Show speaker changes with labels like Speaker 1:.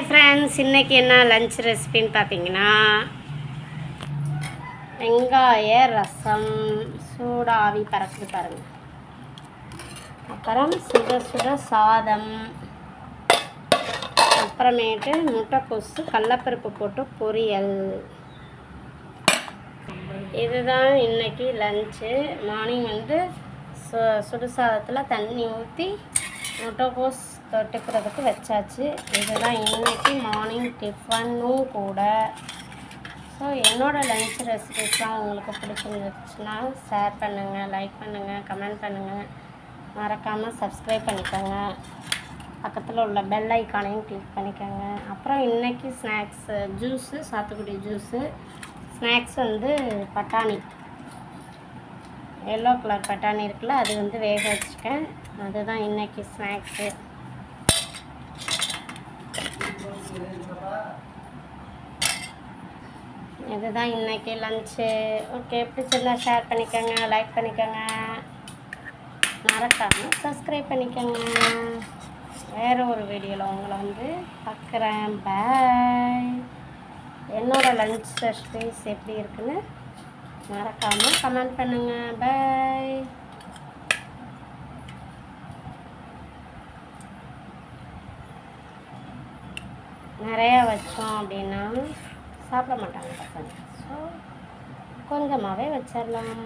Speaker 1: Friends, இன்றைக்கி என்ன lunch ரெசிபின்னு பார்த்தீங்கன்னா வெங்காய ரசம் சூடாவி பறக்குது பாருங்கள். அப்புறம் சுட சுட சாதம், அப்புறமேட்டு முட்டைக்கோசு கடலப்பருப்பு போட்டு பொரியல். இதுதான் இன்றைக்கி லஞ்சு. மார்னிங் சுடு சாதத்தில் தண்ணி ஊற்றி முட்டைக்கோஸ் தொட்டுக்கிறதுக்கு வச்சாச்சு. இதுதான் இன்றைக்கி மார்னிங் டிஃபனும் கூட. ஸோ என்னோடய லஞ்ச் ரெசிபிஸ்லாம் உங்களுக்கு பிடிச்சிருந்துச்சுன்னா ஷேர் பண்ணுங்கள், லைக் பண்ணுங்கள், கமெண்ட் பண்ணுங்கள். மறக்காமல் சப்ஸ்கிரைப் பண்ணிக்கோங்க. பக்கத்தில் உள்ள பெல் ஐக்கானையும் கிளிக் பண்ணிக்கோங்க. அப்புறம் இன்றைக்கி ஸ்நாக்ஸு ஜூஸு, சாத்துக்குடி ஜூஸு. ஸ்நாக்ஸ் பட்டாணி, எல்லோ கலர் பட்டாணி இருக்குல்ல, அது வேக வச்சுருக்கேன். அதுதான் இன்றைக்கி ஸ்நாக்ஸு. இதுதான் இன்றைக்கி லஞ்சு. ஓகே, பிடிச்சிருந்தா ஷேர் பண்ணிக்கோங்க, லைக் பண்ணிக்கோங்க, மறக்காமல் சப்ஸ்கிரைப் பண்ணிக்கோங்க. வேறு ஒரு வீடியோவில் உங்களை பார்க்குறேன். பாய். என்னோடய லஞ்ச் ரெசிபிஸ் எப்படி இருக்குன்னு மறக்காமல் கமெண்ட் பண்ணுங்கள். பாய். நிறையா வச்சோம் அப்படின்னா சாப்பிட மாட்டாங்க பசங்க. ஸோ கொஞ்சமாகவே வச்சிடலாம்.